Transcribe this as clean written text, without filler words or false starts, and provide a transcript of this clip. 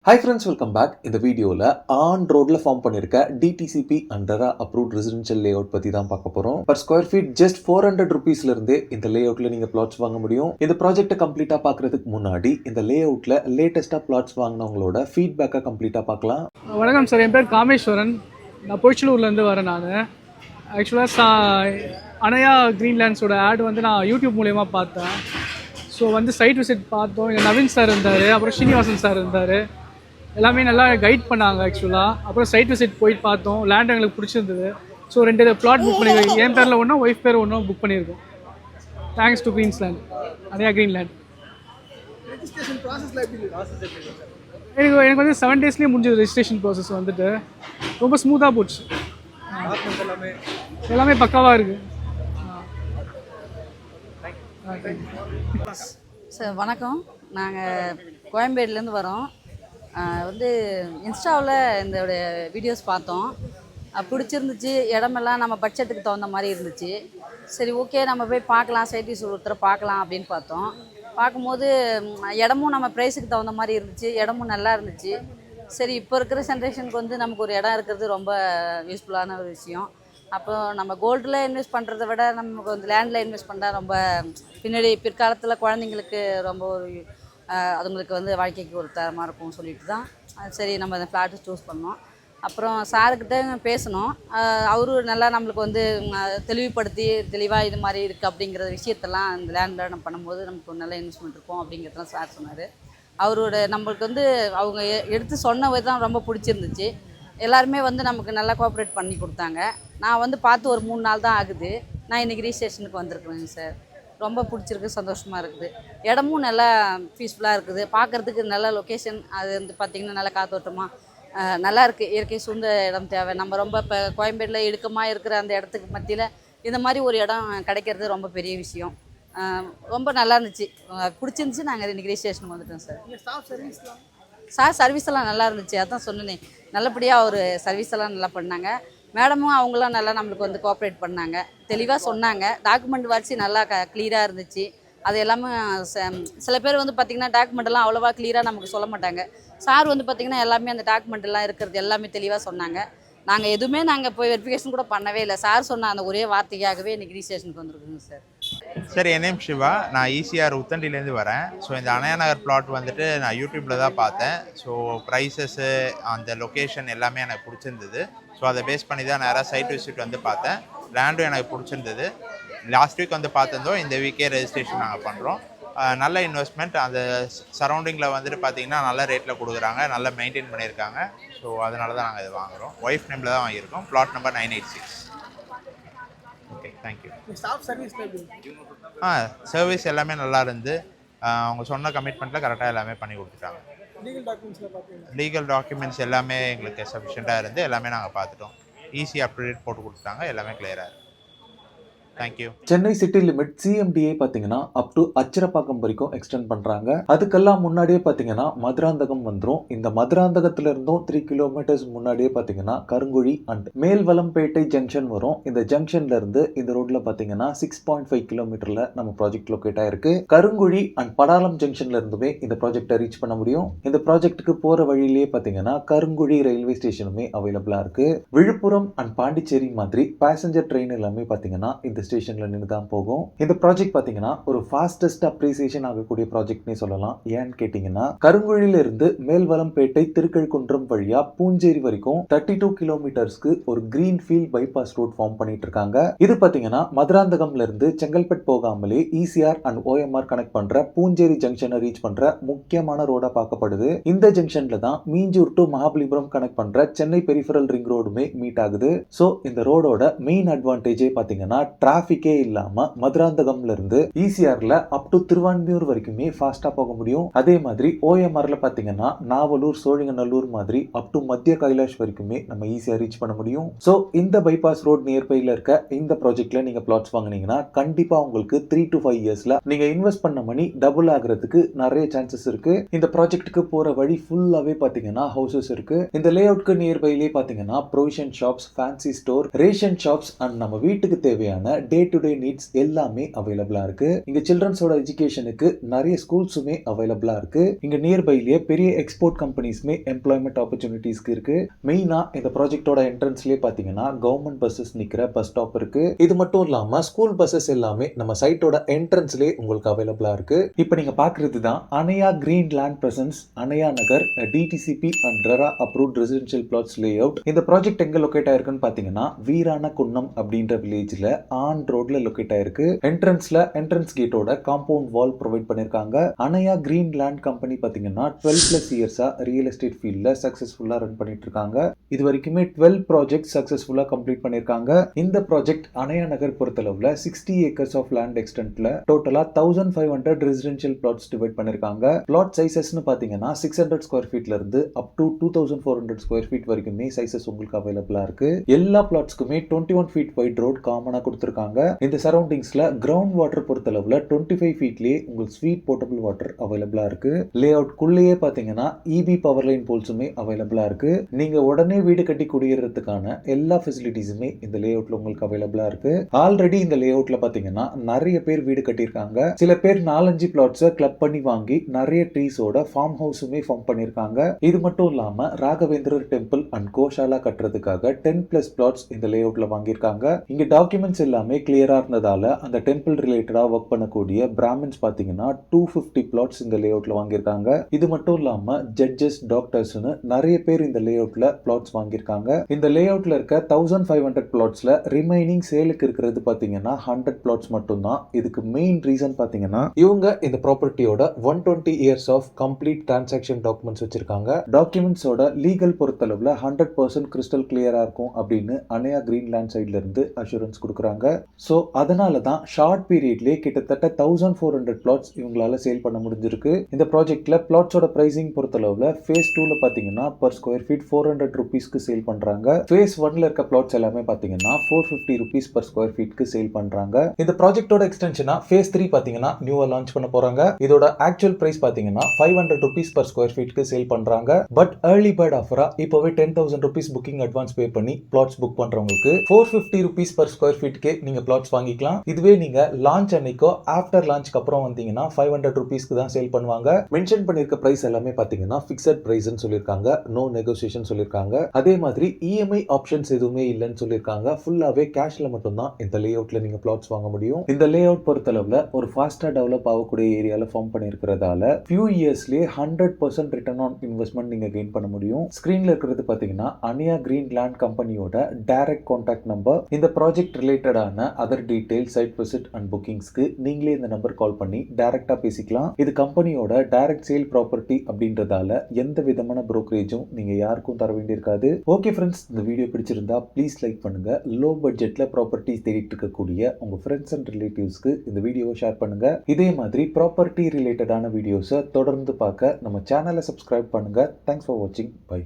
Hi friends, welcome back. இந்த வீடியோவில் on ரோட்ல ஃபார்ம் பண்ணியிருக்க DTCP அண்டரா அப்ரூவ்ட் ரெசிடென்ஷியல் லேஅவுட் பற்றி தான் பார்க்க போகிறோம். பர் ஸ்கொயர் ஃபீட் ஜஸ்ட் 400 rupeesல இருந்தே இந்த லேஅவுட்டில் நீங்கள் பிளாட்ஸ் வாங்க முடியும். இந்த ப்ராஜெக்ட்டை கம்ப்ளீட்டாக பார்க்குறதுக்கு முன்னாடி இந்த லேஅவுட்டில் லேட்டஸ்ட்டாக பிளாட்ஸ் வாங்கினவங்களோட ஃபீட்பேக்கை கம்ப்ளீட்டாக பார்க்கலாம். வணக்கம் சார், என் பேர் காமேஸ்வரன். நான் பொய்ச்சலூர்லேருந்து வரேன். நான் ஆக்சுவலாக அனையா க்ரீன்லேண்ட்ஸோட ஆட் வந்து நான் யூடியூப் மூலயமா பார்த்தேன். ஸோ வந்து சைட் விசிட் பார்த்தோம். இங்கே நவீன் சார் இருந்தார், அப்புறம் ஸ்ரீனிவாசன் சார் இருந்தார். எல்லாமே நல்லா கைட் பண்ணாங்க ஆக்சுவலாக. அப்புறம் சைட் விசிட் போயிட்டு பார்த்தோம். லேண்ட் எங்களுக்கு பிடிச்சிருந்தது. ஸோ 2 பிளாட் புக் பண்ணியிருக்கோம். என் பேரில் ஒன்றும், ஒய்ஃப் பேர் ஒன்றும் புக் பண்ணியிருக்கோம். Thanks to Queensland, Anaiya Greenland. எனக்கு வந்து 7 daysலேயே முடிஞ்சது ரெஜிஸ்ட்ரேஷன் ப்ராசஸ். வந்துட்டு ரொம்ப ஸ்மூத்தாக போச்சு. எல்லாமே பக்காவாக இருக்குது. சார் வணக்கம், நாங்கள் கோயம்பேடுலேருந்து வரோம். வந்து இன்ஸ்டாவில் இதோடைய வீடியோஸ் பார்த்தோம், பிடிச்சிருந்துச்சு. இடமெல்லாம் நம்ம பட்ஜெட்டுக்கு தகுந்த மாதிரி இருந்துச்சு. சரி, ஓகே, நம்ம போய் பார்க்கலாம், சைட்டிஸ் ஒருத்தரை பார்க்கலாம் அப்படின்னு பார்த்தோம். பார்க்கும்போது இடமும் நம்ம ப்ரைஸுக்கு தகுந்த மாதிரி இருந்துச்சு. இடமும் நல்லா இருந்துச்சு. சரி, இப்போ இருக்கிற ஜென்ரேஷனுக்கு வந்து நமக்கு ஒரு இடம் இருக்கிறது ரொம்ப யூஸ்ஃபுல்லான ஒரு விஷயம். அப்போ நம்ம கோல்டில் இன்வெஸ்ட் பண்ணுறத விட நமக்கு வந்து லேண்டில் இன்வெஸ்ட் பண்ணால் ரொம்ப பின்னாடி பிற்காலத்தில் குழந்தைங்களுக்கு ரொம்ப ஒரு அதுங்களுக்கு வந்து வாழ்க்கைக்கு ஒரு தரமாக இருக்கும்னு சொல்லிட்டு தான் சரி நம்ம அந்த ஃப்ளாட்டை சூஸ் பண்ணோம். அப்புறம் சாருக்கிட்ட பேசணும். அவரும் நல்லா நம்மளுக்கு வந்து தெளிவுபடுத்தி தெளிவாக இது மாதிரி இருக்குது அப்படிங்கிற விஷயத்தெல்லாம் அந்த லேண்டில் நம்ம பண்ணும்போது நமக்கு ஒரு நல்ல இன்வெஸ்ட்மெண்ட் இருக்கும் அப்படிங்கிறதெல்லாம் சார் சொன்னார். அவரோட நம்மளுக்கு வந்து அவங்க எடுத்து சொன்னது தான் ரொம்ப பிடிச்சிருந்துச்சு. எல்லாருமே வந்து நமக்கு நல்லா கோஆப்ரேட் பண்ணி கொடுத்தாங்க. நான் வந்து பார்த்து ஒரு 3 நாள் தான் ஆகுது. நான் இன்றைக்கி ரிஜிஸ்ட்ரேஷனுக்கு வந்திருக்குறேங்க சார். ரொம்ப பிடிச்சிருக்கு, சந்தோஷமாக இருக்குது. இடமும் நல்லா பீஸ்ஃபுல்லாக இருக்குது. பார்க்குறதுக்கு நல்ல லொக்கேஷன். அது வந்து பார்த்திங்கன்னா நல்லா காத்தோட்டமாக நல்லா இருக்குது. இயற்கை சூழ்ந்த இடம் தேவை. நம்ம ரொம்ப இப்போ கோயம்பேடில் இடுக்கமாக இருக்கிற அந்த இடத்துக்கு மத்தியில் இந்த மாதிரி ஒரு இடம் கிடைக்கிறது ரொம்ப பெரிய விஷயம். ரொம்ப நல்லா இருந்துச்சு, பிடிச்சிருந்துச்சி. நாங்கள் இன்றைக்கி ரிஜிஸ்ட்ரேஷனுக்கு வந்துட்டோம் சார். சார் சர்வீஸ் எல்லாம் நல்லா இருந்துச்சு. அதான் சொன்னேனே, நல்லபடியாக ஒரு சர்வீஸ் எல்லாம் நல்லா பண்ணாங்க. மேடமும் அவங்களாம் நல்லா நம்மளுக்கு வந்து கோஆப்ரேட் பண்ணாங்க, தெளிவாக சொன்னாங்க. டாக்குமெண்ட் வச்சு நல்லா கிளியராக இருந்துச்சு. அது எல்லாமே சில பேர் வந்து பார்த்திங்கன்னா டாக்குமெண்ட்டெல்லாம் அவ்வளோவா கிளியராக நமக்கு சொல்ல மாட்டாங்க. சார் வந்து பார்த்திங்கன்னா எல்லாமே அந்த டாக்குமெண்ட் எல்லாம் இருக்கிறது எல்லாமே தெளிவாக சொன்னாங்க. நாங்கள் எதுவுமே போய் வெரிஃபிகேஷன் கூட பண்ணவே இல்லை. சார் சொன்ன அந்த ஒரே வார்த்தைக்காகவே இன்றைக்கி ரிஜிஸ்ட்ரேஷனுக்கு வந்துருக்குங்க சார். சார், என் நேம் சிவா. நான் ஈசிஆர் உத்தண்டிலேருந்து வரேன். ஸோ இந்த அனையா நகர் பிளாட் வந்துட்டு நான் யூடியூப்பில் தான் பார்த்தேன். ஸோ ப்ரைஸஸ்ஸு, அந்த லொக்கேஷன் எல்லாமே எனக்கு பிடிச்சிருந்தது. ஸோ அதை பேஸ் பண்ணி தான் நேராக சைட் விசிட் வந்து பார்த்தேன். லேண்டும் எனக்கு பிடிச்சிருந்தது. லாஸ்ட் வீக் வந்து பார்த்துருந்தோம். இந்த வீக்கே ரெஜிஸ்ட்ரேஷன் நாங்கள் பண்ணுறோம். நல்ல இன்வெஸ்ட்மெண்ட். அந்த சரௌண்டிங்கில் வந்துட்டு பார்த்திங்கன்னா நல்ல ரேட்டில் கொடுக்குறாங்க, நல்லா மெயின்டைன் பண்ணியிருக்காங்க. ஸோ அதனால தான் நாங்கள் இது வாங்குகிறோம். ஒய்ஃப் நேமில் தான் வாங்கியிருக்கோம். Flat number 986. Okay, thank you. Service எல்லாமே நல்லா இருந்து அவங்க சொன்ன கமிட்மெண்ட்டில் கரெக்டாக எல்லாமே பண்ணி கொடுத்துட்டாங்க. லீகல் டாக்குமெண்ட்ஸ் எல்லாமே எங்களுக்கு சஃபிஷியண்ட்டாக இருந்து எல்லாமே நாங்கள் பார்த்துட்டோம். ஈஸி அப்டேட் போட்டு கொடுத்துட்டாங்க. எல்லாமே கிளியராக இருக்குது. Thank you. Chennai city limit CMDA பார்த்தீங்கன்னா அப் டு அச்சிரப்பாக்கம் வரைக்கும் எக்ஸ்டெண்ட் பண்ணுறாங்க. அதுக்கெல்லாம் முன்னாடியே பார்த்தீங்கன்னா மதுராந்தகம் வந்துடும். இந்த மதுராந்தகத்துல இருந்தும் 3 kilometers முன்னாடியே பார்த்தீங்கன்னா கருங்குழி அண்ட் மேல்வலம்பேட்டை ஜங்ஷன் வரும். இந்த ஜங்ஷன்ல இருந்து இந்த ரோட்ல பார்த்தீங்கன்னா 6.5 kilometerல நம்ம ப்ராஜெக்ட் லொக்கேட் ஆயிருக்கு. கருங்குழி அண்ட் படாலம் ஜங்ஷன்ல இருந்துமே இந்த ப்ராஜெக்டை ரீச் பண்ண முடியும். இந்த ப்ராஜெக்ட்டுக்கு போற வழியிலேயே பார்த்தீங்கன்னா கருங்குழி ரயில்வே ஸ்டேஷனுமே அவைலபிளா இருக்கு. விழுப்புரம் அண்ட் பாண்டிச்சேரி மாதிரி பேசஞ்சர் ட்ரெயின் எல்லாமே பார்த்தீங்கன்னா இந்த ஸ்டேஷன்ல நின்று தான் போகும். இந்த ப்ராஜெக்ட் பாத்தீங்கன்னா ஒரு ஃபாஸ்டஸ்ட் அப்ரிசியேஷன் ஆகக்கூடிய ப்ராஜெக்ட்னே சொல்லலாம். ஏன்னு கேட்டீங்கன்னா கருங்குழியில இருந்து மேல்வலம்பேட்டை திருக்கழுக்குன்றம் வழியா பூஞ்சேரி வரைக்கும் 32 kilometersக்கு ஒரு green field bypass road form பண்ணிட்டு இருக்காங்க. இது பாத்தீங்கன்னா மதுராந்தகம்ல இருந்து செங்கல்பட்டு போகாமலே ECR அண்ட் OMR கனெக்ட் பண்ற பூஞ்சேரி ஜங்ஷனை ரீச் பண்ற முக்கியமான ரோடா பார்க்கப்படுது. இந்த ஜங்ஷன்ல தான் மீஞ்சூர் டு மகாபலிபுரம் கனெக்ட் பண்ற சென்னை பெரிஃபரல் ரிங் ரோடுமே மீட் ஆகுது. சோ இந்த ரோடோட மெயின் அட்வான்டேஜே பாத்தீங்கன்னா டிராஃபிக்கே இல்லாம மதுராந்தகம்ல இருந்து ECRல அப் டு திருவான்மியூர் வரைக்குமே ஃபாஸ்டா போக முடியும். அதே மாதிரி OMRல பாத்தீங்கன்னா நாவலூர், சோழிங்கநல்லூர் மாதிரி அப் டு மத்திய கைலாஷ் வரைக்குமே நம்ம ஈஸியா ரீச் பண்ண முடியும். சோ இந்த பைபாஸ் ரோட் நியர்பைல இருக்க இந்த ப்ராஜெக்ட்ல நீங்க பிளாட்ஸ் வாங்குனீங்கன்னா கண்டிப்பா உங்களுக்கு 3 to 5 yearsல நீங்க இன்வெஸ்ட் பண்ண மணி டபுள் ஆகிறதுக்கு நிறைய சான்சஸ் இருக்கு. இந்த ப்ராஜெக்ட்டுக்கு போற வழி ஃபுல்லாவே பாத்தீங்கன்னா ஹவுசஸ் இருக்கு. இந்த லே அவுட்க்கு நியர்பைலே பாத்தீங்கன்னா provision shops, fancy store, ration shops and நம்ம வீட்டுக்கு தேவையான டே டு டே நீட்ஸ் எல்லாமே அவைலபிளா இருக்கு. இங்க சில்ட்ரன்ஸோட எஜுகேஷனுக்கு நிறைய ஸ்கூல்ஸுமே அவைலபிளா இருக்கு. இங்க நியர்பைலயே பெரிய எக்ஸ்போர்ட் கம்பெனிஸ்மே எம்ப்ளாய்மெண்ட் ஆப்பர்ச்சுனிட்டிஸ்க்கு இருக்கு. மெயினா இந்த ப்ராஜெக்டோட என்ட்ரன்ஸ்லயே பாத்தீங்கன்னா கவர்மெண்ட் பஸ்ஸஸ் நிக்கிற பஸ் ஸ்டாப் இருக்கு. இது மட்டும் இல்லாம ஸ்கூல் பஸ்ஸஸ் எல்லாமே நம்ம சைட்டோட என்ட்ரன்ஸ்லயே உங்களுக்கு அவைலபிளா இருக்கு. இப்போ நீங்க பாக்குறது தான் Anaiya green land presence Anaiya Nagar DTCP and RERA approved residential plots layout. இந்த ப்ராஜெக்ட் எங்க லொகேட் ஆயிருக்குன்னு பாத்தீங்கன்னா வீரான குன்னம் அப்படின்ற வில்லேஜ்ல ஆன் ரோட்ல லொகேட் ஆயிருக்கு. என்ட்ரன்ஸ் கேட்டோட காம்பவுண்ட் வால் ப்ரொவைட் பண்ணிருக்காங்க. அனையா கிரீன் லேண்ட் கம்பெனி பாத்தீங்கன்னா 12+ இயர்ஸா ரியல் எஸ்டேட் ஃபீல்ட்ல சக்சஸ்ஃபுல்லா ரன் பண்ணிட்டு இருக்காங்க. இது வரைக்குமே 12 ப்ராஜெக்ட் சக்சஸ்ஃபுல்லா கம்ப்ளீட் பண்ணிருக்காங்க. இந்த ப்ராஜெக்ட் அனையா நகர் பொறுத்தளவுல 60 ஏக்கர்ஸ் ஆஃப் லேண்ட் எக்ஸ்டென்ட்ல டோட்டலா 1500 ரெசிடென்ஷியல் பிளாட்ஸ் டிவைட் பண்ணிருக்காங்க. பிளாட் சைசஸ்னு பாத்தீங்கன்னா 600 ஸ்கொயர் ஃபீட்ல இருந்து அப் டு 2400 ஸ்கொயர் ஃபீட் வரைக்குமே சைசஸ் உங்களுக்கு அவைலபிளா இருக்கு. எல்லா பிளாட்ஸ்க்குமே 21 ஃபீட் வைட் ரோட் காமனா கொடுத்திருக்காங்க. இந்த சரௌண்டிங்ஸ்ல கிரவுண்ட் வாட்டர் பொறுத்தளவுல 25 ஃபீட்லயே உங்களுக்கு ஸ்வீட் போர்ட்டபிள் வாட்டர் அவைலபிளா இருக்கு. லே அவுட் குள்ளேயே பாத்தீங்கன்னா இபி பவர் லைன் போல்ஸுமே அவைலபிளா இருக்கு. நீங்க உடனே வீடு கட்டி குடியேறதுக்கான எல்லா ஃபெசிலிட்டிஸுமே இந்த லே அவுட்ல உங்களுக்கு அவைலபிளா இருக்கு. ஆல்ரெடி இந்த லே அவுட்ல பாத்தீங்கன்னா நிறைய பேர் வீடு கட்டியிருக்காங்க. சில பேர் 4-5 பிளாட்ஸை கிளப் பண்ணி வாங்கி நிறைய ட்ரீஸோட ஃபார்ம் ஹவுஸுமே ஃபார்ம் பண்ணிருக்காங்க. இது மட்டும் இல்லாம ராகவேந்திரர் டெம்பிள் அண்ட் கோஷாலா கட்டுறதுக்காக 10+ பிளாட்ஸ் இந்த லே அவுட்ல வாங்கியிருக்காங்க. இங்க டாக்குமெண்ட்ஸ் எல்லாமே கிளியரா இருந்ததால அந்த டெம்பிள் ரிலேட்டடா ஒர்க் பண்ணக்கூடிய பிராமின்ஸ் பாத்தீங்கன்னா 250 பிளாட்ஸ் இந்த லே அவுட்ல வாங்கியிருக்காங்க. இது மட்டும் இல்லாம ஜட்ஜஸ், டாக்டர்ஸ்னு நிறைய பேர் இந்த லே அவுட்ல பிளாட்ஸ் வாங்கியிருக்காங்க. இந்த லே அவுட்ல இருக்க 1500 பிளாட்ஸ்ல ரிமைனிங் சேலுக்கு இருக்கிறது பாத்தீங்கன்னா 100 பிளாட்ஸ் மட்டும் தான். இதுக்கு மெயின் ரீசன் பாத்தீங்கன்னா இவங்க இந்த ப்ராப்பர்ட்டியோட 120 years of complete transaction documents வச்சிருக்காங்க. டாக்குமெண்ட்ஸோட லீகல் பொறுத்தளவுல 100% கிறிஸ்டல் கிளியரா இருக்கும் அப்படின்னு அனையா கிரீன் லேண்ட் சைட்ல இருந்து அஷூரன்ஸ் கொடுக்குறாங்க. ஸோ அதனால தான் ஷார்ட் பீரியட்லேயே கிட்டத்தட்ட 1400 பிளாட்ஸ் இவங்களால சேல் பண்ண முடிஞ்சிருக்கு. இந்த ப்ராஜெக்ட்ல பிளாட்ஸோட பிரைசிங் பொறுத்தளவுல ஃபேஸ் 2ல பாத்தீங்கன்னா பர் ஸ்கொயர் ஃபீட் 400 ருபீஸ்க்கு சேல் பண்றாங்க. ஃபேஸ் 1ல இருக்க பிளாட்ஸ் எல்லாமே பாத்தீங்கன்னா 450 ருபீஸ் பர் ஸ்கொயர் ஃபீட்க்கு சேல் பண்றாங்க. இந்த ப்ராஜெக்டோட எக்ஸ்டென்ஷனா ஃபேஸ் 3 பாத்தீங்கன்னா நியூவா லான்ச் பண்ண போறாங்க. இதோட ஆக்சுவல் பிரைஸ் பாத்தீங்கன்னா 500 ருபீஸ் பர் ஸ்கொயர் ஃபீட்க்கு சேல் பண்றாங்க. பட் ஏர்லி பேர்ட் ஆஃபரா இப்போவே 10,000 ருபீஸ் புக்கிங் அட்வான்ஸ் பே பண்ணி பிளாட்ஸ் புக் பண்றவங்களுக்கு 450 ருபீஸ் பர் ஸ்கொயர் ஃபீட்க்கு நீங்க பிளாட்ஸ் வாங்கிக்கலாம். இதுவே நீங்க லான்ச் அன்னைக்கோ ஆஃப்டர் லான்ச்க்கு அப்புறம் வந்தீங்கன்னா 500 ருபீஸ்க்கு தான் சேல் பண்ணுவாங்க. மென்ஷன் பண்ணிருக்க பிரைஸ் எல்லாமே பாத்தீங்கன்னா ஃபிக்ஸட் பிரைஸ்னு சொல்லிருக்காங்க. நோ நெகோசியேஷன் சொல்லிருக்காங்க. அதே மாதிரி இஎம்ஐ ஆப்ஷன்ஸ் எதுவுமே இல்லைன்னு சொல்லிருக்காங்க. ஃபுல்லாவே கேஷ்ல மட்டும் தான் இந்த லே அவுட்ல நீங்க பிளாட்ஸ் வாங்க முடியும். இந்த லே அவுட் பொறுத்தளவுல ஒரு ஃபாஸ்டா டெவலப் ஆகக்கூடிய ஏரியால ஃபார்ம் பண்ணிருக்கிறதால ஃபியூ இயர்ஸ்லயே 100% ரிட்டர்ன் ஆன் இன்வெஸ்ட்மெண்ட் நீங்க கெயின் பண்ண முடியும். ஸ்கிரீன்ல இருக்கிறது பாத்தீங்கன்னா அனியா கிரீன் லேண்ட் கம்பெனியோட டைரக்ட் கான்டாக்ட் நம்பர். இந்த ப்ராஜெக்ட் ரிலேட்டடான other detail, site visit and புக்கிங்ஸ்க்கு நீங்களே இந்த நம்பர் கால் பண்ணி டைரக்டா பேசிக்கலாம். இது கம்பெனியோட டைரக்ட் சேல் ப்ராப்பர்ட்டி அப்படின்றதால எந்த விதமான புரோக்கரேஜும் நீங்க யாருக்கும் தர வேண்டியிருக்காது. ஓகே ஃப்ரெண்ட்ஸ், இந்த வீடியோ பிடிச்சிருந்தா ப்ளீஸ் லைக் பண்ணுங்க. லோ பட்ஜெட்ல ப்ராப்பர்ட்டிஸ் தேடிட்டு இருக்கக்கூடிய உங்க ஃப்ரெண்ட்ஸ் அண்ட் ரிலேட்டிவ்ஸ்க்கு இந்த வீடியோவை ஷேர் பண்ணுங்க. இதே மாதிரி ப்ராப்பர்ட்டி ரிலேட்டடான வீடியோஸை தொடர்ந்து பார்க்க நம்ம சேனலை சப்ஸ்கிரைப் பண்ணுங்க. தேங்க்ஸ் ஃபார் வாட்சிங். பை.